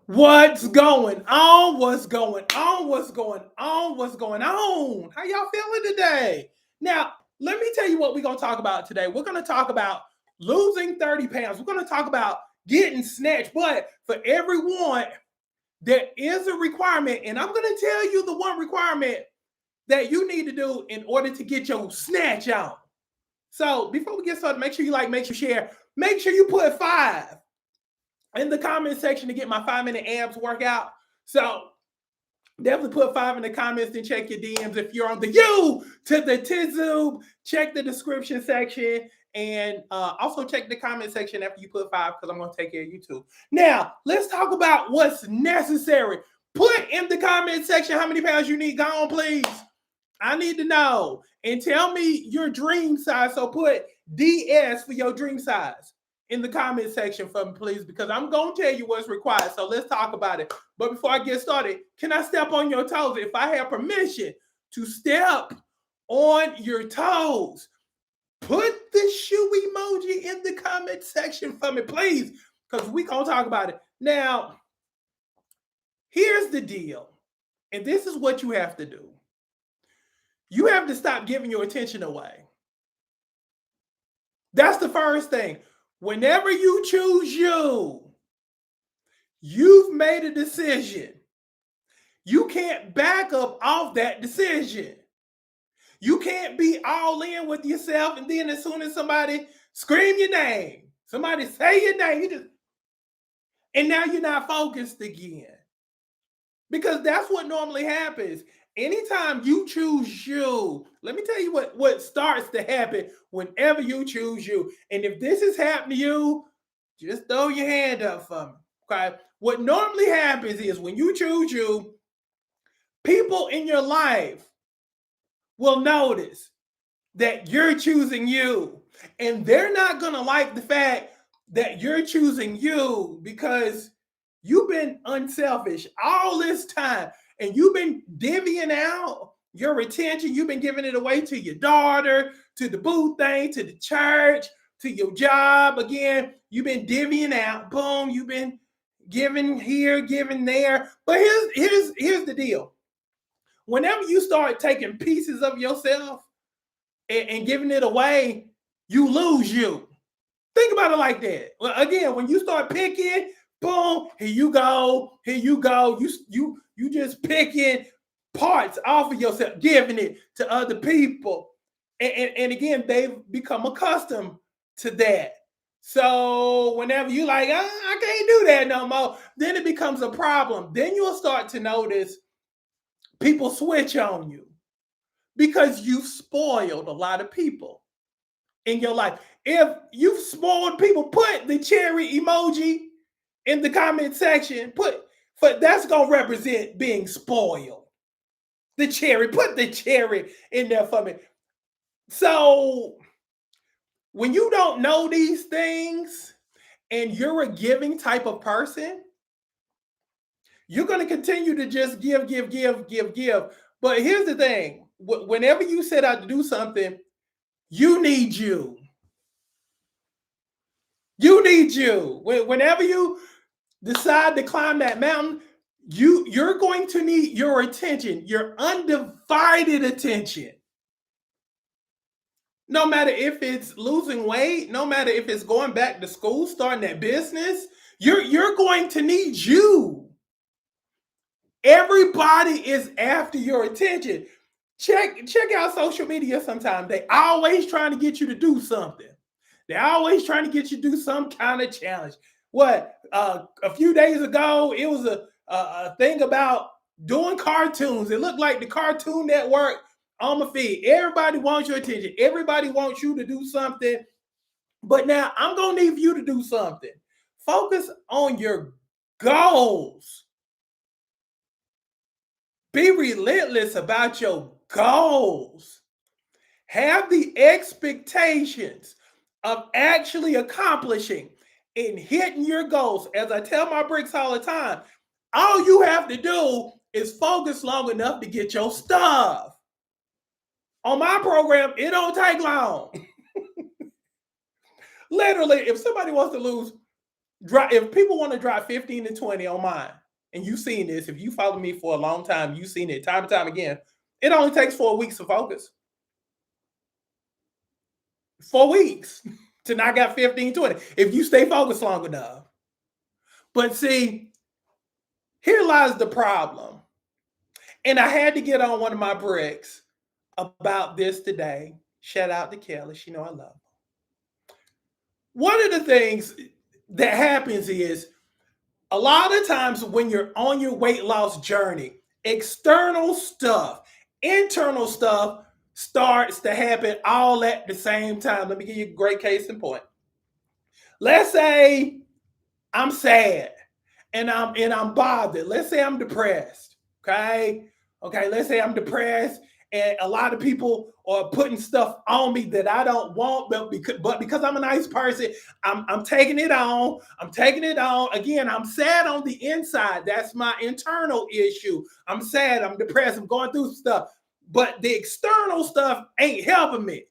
What's going on? What's going on? What's going on? What's going on? How y'all feeling today? Now, let me tell you what we're going to talk about today. We're going to talk about losing 30 pounds. We're going to talk about getting snatched. But for everyone, there is a requirement. And I'm going to tell you the one requirement that you need to do in order to get your snatch on. So before we get started, make sure you like, make sure you share, make sure you put 5 in the comment section to get my 5-minute abs workout. So definitely put 5 in the comments and check your DMs. If you're on the U to the Tizoob, check the description section. And also check the comment section after you put 5 because I'm going to take care of you too. Now, let's talk about what's necessary. Put in the comment section how many pounds you need gone, please. I need to know. And tell me your dream size. So put DS for your dream size in the comment section for me, please, because I'm going to tell you what's required. So let's talk about it. But before I get started, can I step on your toes? If I have permission to step on your toes, put the shoe emoji in the comment section for me, please, because we're going to talk about it. Now, here's the deal, and this is what you have to do. You have to stop giving your attention away. That's the first thing. Whenever you choose you've made a decision. You can't back up off that decision. You can't be all in with yourself and then as soon as somebody scream your name, somebody say your name, and now you're not focused again. Because that's what normally happens. Anytime you choose you, let me tell you what starts to happen whenever you choose you. And if this has happened to you, just throw your hand up for me. Okay. What normally happens is when you choose you, people in your life will notice that you're choosing you. And they're not going to like the fact that you're choosing you because you've been unselfish all this time and you've been divvying out your attention. You've been giving it away to your daughter, to the boo thing, to the church, to your job. Again, you've been divvying out. Boom, you've been giving here, giving there. But here's the deal. Whenever you start taking pieces of yourself and giving it away, you lose you. Think about it like that. Well, again, when you start picking, boom, here you go. You just picking parts off of yourself, giving it to other people. And again, they've become accustomed to that. So whenever you like, I can't do that no more, then it becomes a problem. Then you'll start to notice people switch on you because you've spoiled a lot of people in your life. If you've spoiled people, put the cherry emoji in the comment section. That's gonna represent being spoiled. The cherry, put the cherry in there for me. So when you don't know these things and you're a giving type of person, you're gonna continue to just give. But here's the thing: whenever you set out to do something, you need you. You need you. Whenever you decide to climb that mountain, you're going to need your attention, your undivided attention. No matter if it's losing weight, no matter if it's going back to school, starting that business, you're going to need you. Everybody is after your attention. Check out social media sometime. They always trying to get you to do something. They're always trying to get you to do some kind of challenge. What? A few days ago, it was a thing about doing cartoons. It looked like the Cartoon Network on my feed. Everybody wants your attention. Everybody wants you to do something. But now I'm going to need you to do something. Focus on your goals. Be relentless about your goals. Have the expectations of actually accomplishing and hitting your goals. As I tell my bricks all the time, all you have to do is focus long enough to get your stuff. On my program, it don't take long. Literally, if somebody wants to lose If people want to drop 15 to 20 on mine, and you've seen this, if you follow me for a long time, you've seen it time and time again. It only takes 4 weeks to focus. 4 weeks to knock out 15, 20. If you stay focused long enough. But see, here lies the problem. And I had to get on one of my bricks about this today. Shout out to Kelly. She know I love her. One of the things that happens is a lot of times when you're on your weight loss journey, external stuff, internal stuff starts to happen all at the same time. Let me give you a great case in point. Let's say I'm sad and I'm bothered. Let's say I'm depressed. Okay. Okay. Let's say I'm depressed and a lot of people are putting stuff on me that I don't want, but because I'm a nice person, I'm taking it on. I'm taking it on. Again, I'm sad on the inside. That's my internal issue. I'm sad. I'm depressed. I'm going through stuff, but the external stuff ain't helping me.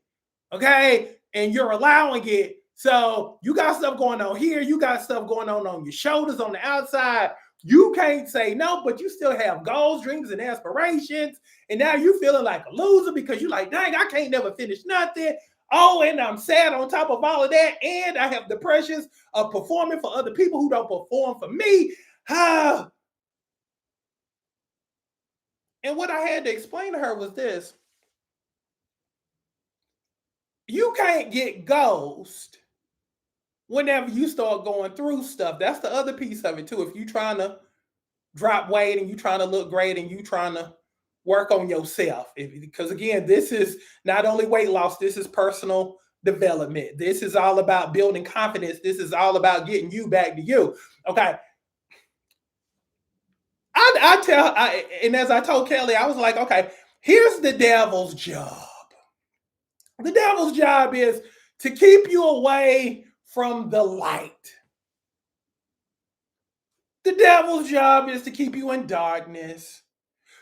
Okay. And you're allowing it. So you got stuff going on here. You got stuff going on your shoulders, on the outside. You can't say no, but you still have goals, dreams, and aspirations. And now you feeling like a loser because you're like, dang, I can't never finish nothing. Oh, and I'm sad on top of all of that. And I have the pressures of performing for other people who don't perform for me. And what I had to explain to her was this. You can't get ghost whenever you start going through stuff. That's the other piece of it too. If you're trying to drop weight and you're trying to look great and you're trying to work on yourself, because again, this is not only weight loss, this is personal development. This is all about building confidence. This is all about getting you back to you. Okay. And as I told Kelly, I was like, okay, here's the devil's job. The devil's job is to keep you away from the light. The devil's job is to keep you in darkness.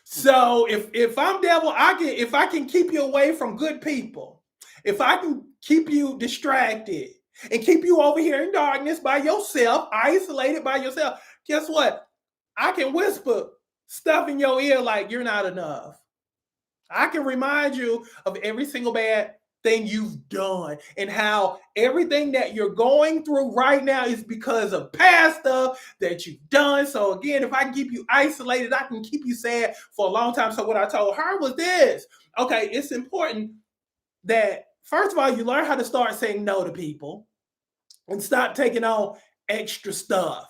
So if I'm devil, if I can keep you away from good people, if I can keep you distracted and keep you over here in darkness by yourself, isolated by yourself, guess what? I can whisper stuff in your ear like you're not enough. I can remind you of every single bad thing you've done and how everything that you're going through right now is because of past stuff that you've done. So again, if I can keep you isolated, I can keep you sad for a long time. So what I told her was this. Okay, it's important that first of all, you learn how to start saying no to people and stop taking on extra stuff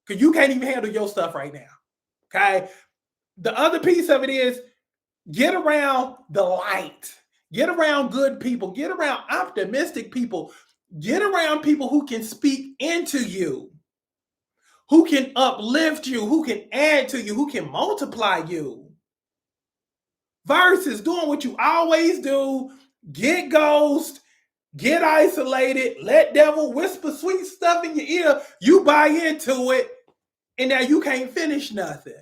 because you can't even handle your stuff right now. Okay. The other piece of it is get around the light. Get around good people. Get around optimistic people. Get around people who can speak into you, who can uplift you, who can add to you, who can multiply you. Versus doing what you always do, get ghost, get isolated, let devil whisper sweet stuff in your ear. You buy into it, and now you can't finish nothing.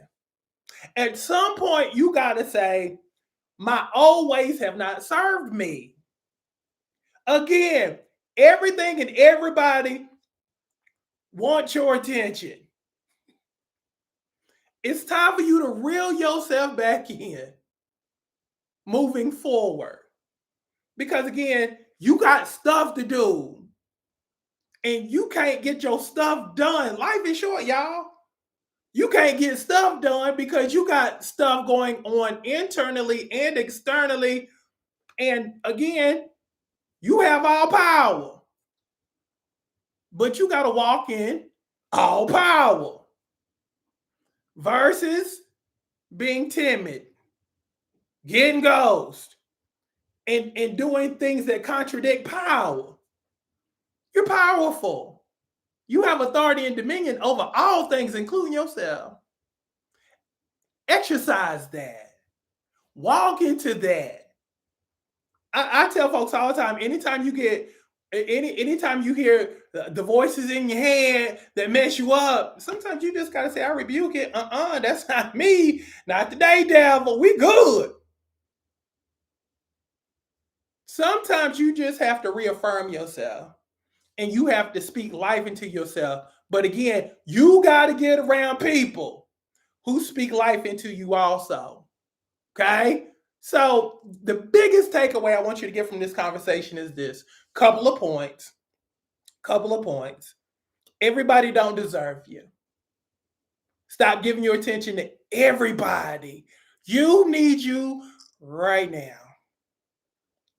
At some point, you got to say, my old ways have not served me. Again, everything and everybody wants your attention. It's time for you to reel yourself back in moving forward. Because again, you got stuff to do and you can't get your stuff done. Life is short, y'all. You can't get stuff done because you got stuff going on internally and externally. And again, you have all power. But you got to walk in all power versus being timid, getting ghost, and doing things that contradict power. You're powerful. You have authority and dominion over all things, including yourself. Exercise that. Walk into that. I tell folks all the time, anytime you hear the voices in your head that mess you up, sometimes you just gotta say, I rebuke it. That's not me. Not today, devil. We good. Sometimes you just have to reaffirm yourself. and you have to speak life into yourself. But again, you got to get around people who speak life into you also. Okay? So, the biggest takeaway I want you to get from this conversation is this couple of points. Couple of points. Everybody don't deserve you. Stop giving your attention to everybody. You need you right now.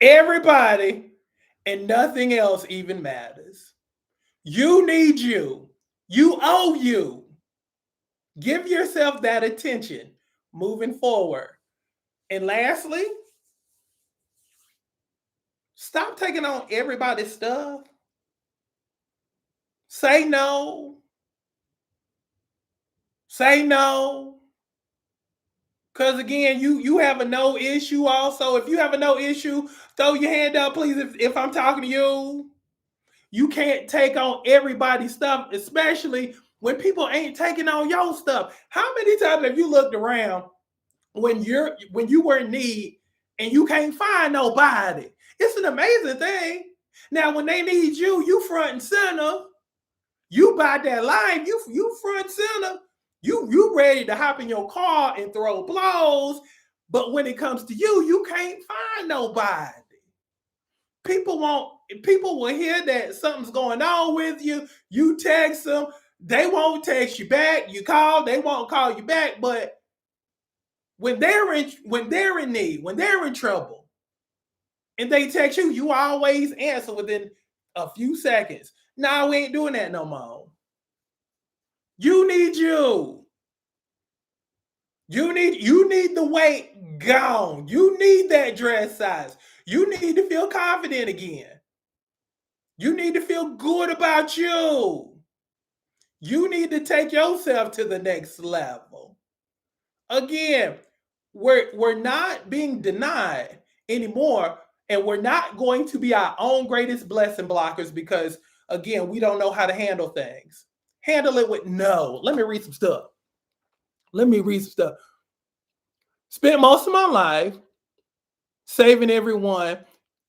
Everybody and nothing else even matters. You need you. You owe you. Give yourself that attention moving forward. And lastly, stop taking on everybody's stuff. Say no. Say no. Because again, you have a no issue also. If you have a no issue, throw your hand up, please, if I'm talking to you. You can't take on everybody's stuff, especially when people ain't taking on your stuff. How many times have you looked around when you were in need and you can't find nobody? It's an amazing thing. Now, when they need you, you front and center. You by that line, you front center. You ready to hop in your car and throw blows. But when it comes to you, you can't find nobody. People will hear that something's going on with you. You text them, they won't text you back. You call, they won't call you back. But when they're in need, when they're in trouble, and they text you, you always answer within a few seconds. Nah, we ain't doing that no more. You need you. You need the weight gone. You need that dress size. You need to feel confident again. You need to feel good about you. You need to take yourself to the next level. Again, we're not being denied anymore, and we're not going to be our own greatest blessing blockers because, again, we don't know how to handle things. Handle it with no. Let me read some stuff. Spent most of my life saving everyone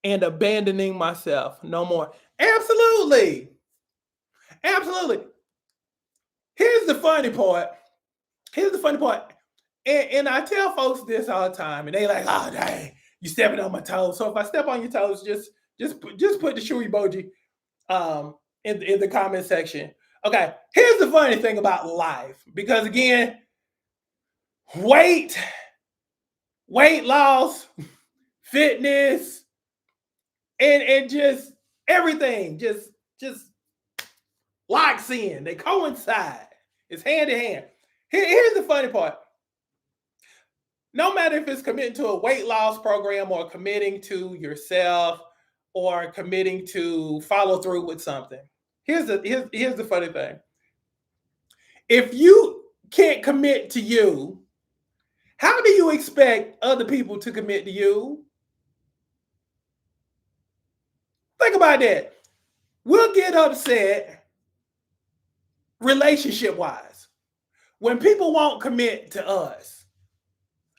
and abandoning myself. No more. Absolutely. Absolutely. Here's the funny part. And I tell folks this all the time, and they like, oh dang, you stepping on my toes. So if I step on your toes, just put the shoe emoji in the comment section. Okay, here's the funny thing about life, because again, weight loss, fitness, and just everything just locks in. They coincide. It's hand in hand. Here's the funny part. No matter if it's committing to a weight loss program or committing to yourself or committing to follow through with something. Here's the funny thing. If you can't commit to you, how do you expect other people to commit to you? Think about that. We'll get upset relationship wise when people won't commit to us.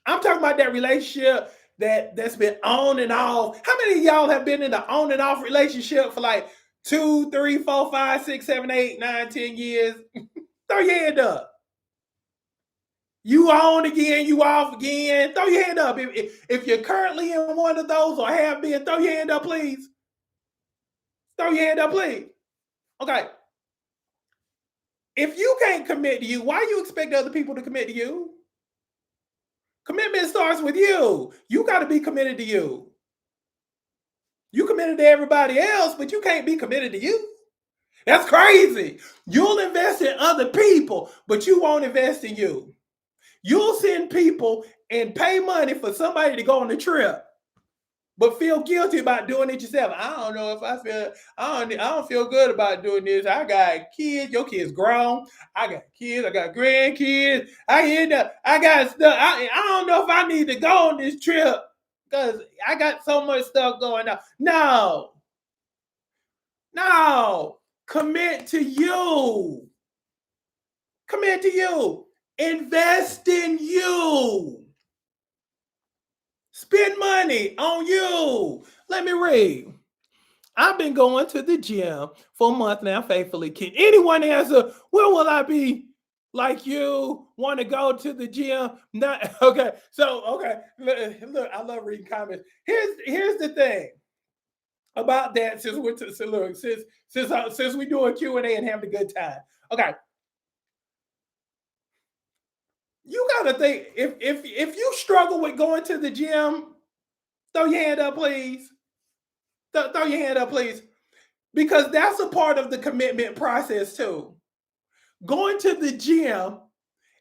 I'm talking about that relationship that's been on and off. How many of y'all have been in an on and off relationship for like 2, 3, 4, 5, 6, 7, 8, 9, 10 years? Throw your hand up. You on again, you off again. Throw your hand up. If you're currently in one of those or have been, throw your hand up, please. Throw your hand up, please. Okay. If you can't commit to you, why you expect other people to commit to you? Commitment starts with you. You got to be committed to you. You committed to everybody else, but you can't be committed to you. That's crazy. You'll invest in other people, but you won't invest in you. You'll send people and pay money for somebody to go on the trip, but feel guilty about doing it yourself. I don't know if I don't feel good about doing this. I got kids, your kids grown. I got kids, I got grandkids. I got stuff. I don't know if I need to go on this trip because I got so much stuff going on. No. Commit to you. Commit to you. Invest in you. Spend money on you. Let me read. I've been going to the gym for a month now faithfully. Can anyone answer when will I be like you? Want to go to the gym? Not okay. So okay, look, I love reading comments. Here's the thing about that. Since we're to, so look, since we do a Q&A and having a good time. Okay, you gotta think if you struggle with going to the gym, throw your hand up, please. Throw your hand up, please, because that's a part of the commitment process too. Going to the gym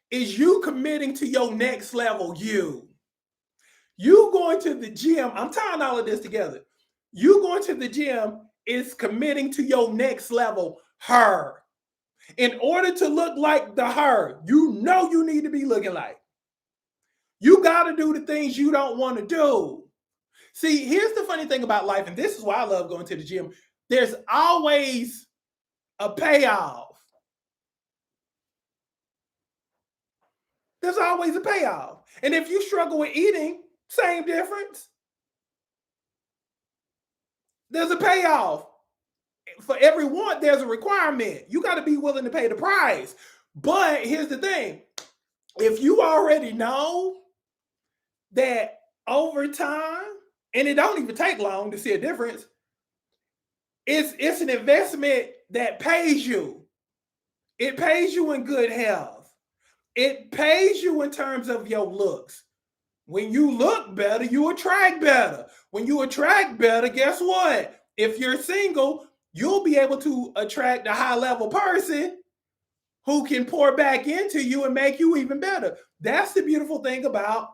is you committing to your next level. You going to the gym. I'm tying all of this together. You going to the gym is committing to your next level. Her. In order to look like the her, you know you need to be looking like. You got to do the things you don't want to do. See, here's the funny thing about life, and this is why I love going to the gym. There's always a payoff. There's always a payoff. And if you struggle with eating, same difference. There's a payoff. For every want, there's a requirement. You got to be willing to pay the price. But here's the thing. If you already know that over time, and it don't even take long to see a difference, it's an investment that pays you. It pays you in good health. It pays you in terms of your looks. When you look better, you attract better. When you attract better, guess what? If you're single, you'll be able to attract a high level person who can pour back into you and make you even better. That's the beautiful thing about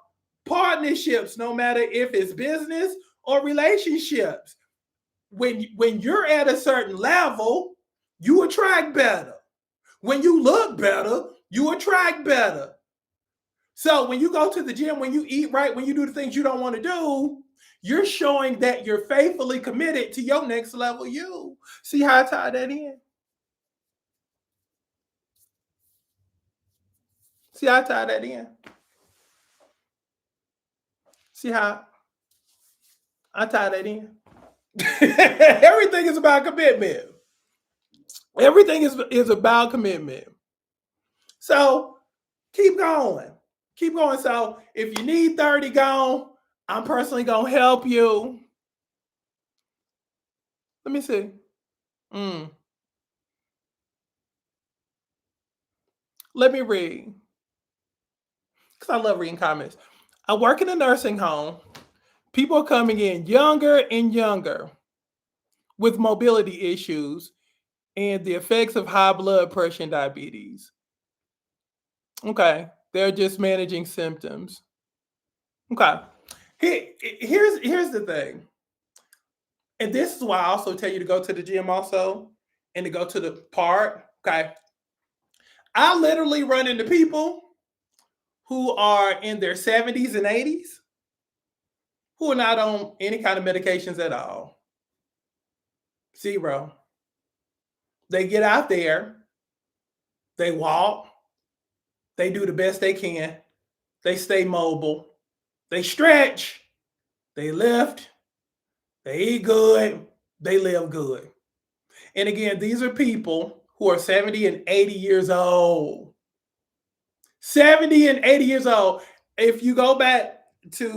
partnerships, no matter if it's business or relationships. When you're at a certain level, you attract better. When you look better, you attract better. So when you go to the gym, when you eat right, when you do the things you don't want to do, you're showing that you're faithfully committed to your next level you. See how I tie that in? See how I tie that in? See how I tie that in? Everything is about commitment. Everything is about commitment. So keep going. Keep going. So if you need 30 gone, I'm personally gonna help you. Let me see. Mm. Let me read. Because I love reading comments. I work in a nursing home. People are coming in younger and younger with mobility issues and the effects of high blood pressure and diabetes. Okay. They're just managing symptoms. Okay. Here's the thing. And this is why I also tell you to go to the gym also and to go to the park. Okay. I literally run into people who are in their 70s and 80s who are not on any kind of medications at all. Zero. They get out there, they walk, they do the best they can, they stay mobile, they stretch, they lift, they eat good, they live good. And again, these are people who are 70 and 80 years old. 70 and 80 years old. If you go back to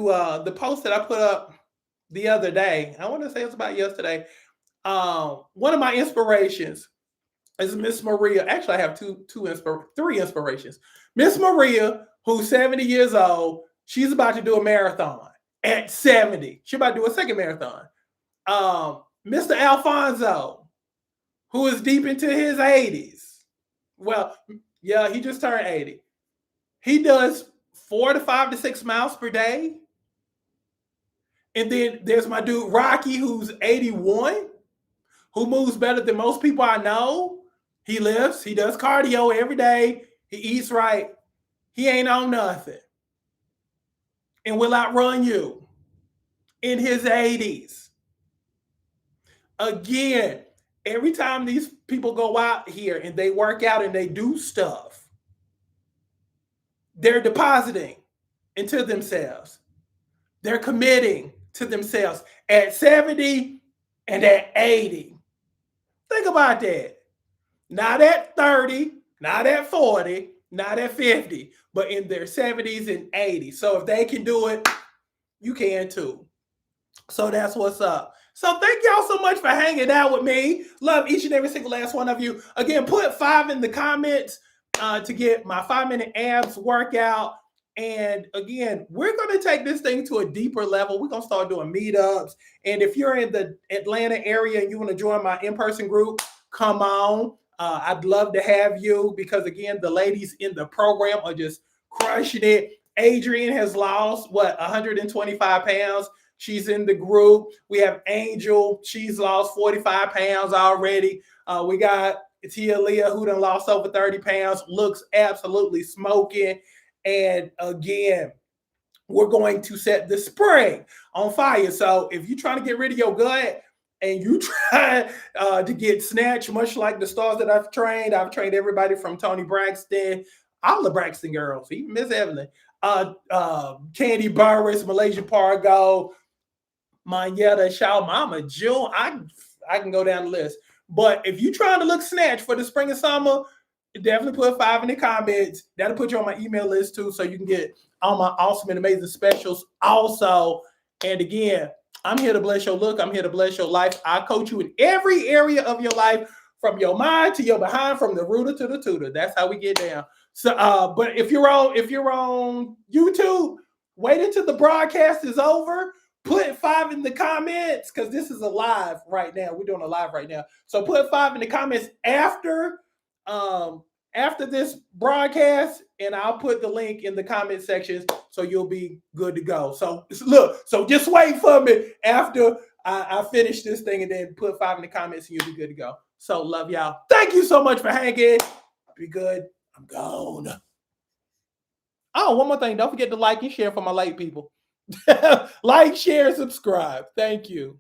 the post that I put up the other day, I want to say it's about yesterday. One of my inspirations is Miss Maria. Actually, I have three inspirations. Miss Maria, who's 70 years old, she's about to do a marathon at 70. She's about to do a second marathon. Mr. Alfonso, who is deep into his 80s. Well, yeah, he just turned 80. He does 4 to 5 to 6 miles per day. And then there's my dude Rocky, who's 81, who moves better than most people I know. He lifts, he does cardio every day, he eats right, he ain't on nothing, and will outrun you in his 80s. Again, every time these people go out here and they work out and they do stuff, they're depositing into themselves. They're committing to themselves. At 70, and at 80. Think about that. Not at 30, not at 40, not at 50, but in their 70s and 80s. So if they can do it, you can too. So that's what's up. So thank y'all so much for hanging out with me. Love each and every single last one of you. Again, put 5 in the comments to get my 5-minute abs workout. And again, we're going to take this thing to a deeper level. We're going to start doing meetups. And if you're in the Atlanta area and you want to join my in-person group, come on. I'd love to have you because, again, the ladies in the program are just crushing it. Adrienne has lost, 125 pounds. She's in the group. We have Angel. She's lost 45 pounds already. We got Tia Leah, who done lost over 30 pounds, looks absolutely smoking. And again, we're going to set the spring on fire. So if you're trying to get rid of your gut and you try to get snatched, much like the stars that I've trained everybody from Tony Braxton, all the Braxton girls, even Miss Evelyn, Candy Burris, Malaysia Pargo, Manyetta, Shaw Mama, June. I can go down the list. But if you're trying to look snatched for the spring and summer, definitely put 5 in the comments. That'll put you on my email list too, so you can get all my awesome and amazing specials also. And again, I'm here to bless your look. I'm here to bless your life. I coach you in every area of your life, from your mind to your behind, from the rooter to the tutor. That's how we get down. So, but if you're on YouTube, wait until the broadcast is over. Put 5 in the comments because this is a live right now. We're doing a live right now. So put 5 in the comments after this broadcast, and I'll put the link in the comment section so you'll be good to go. So look, so just wait for me after I finish this thing, and then put 5 in the comments and you'll be good to go. So love y'all. Thank you so much for hanging. Be good. I'm gone. Oh, one more thing. Don't forget to like and share for my late people. Like, share, subscribe. Thank you.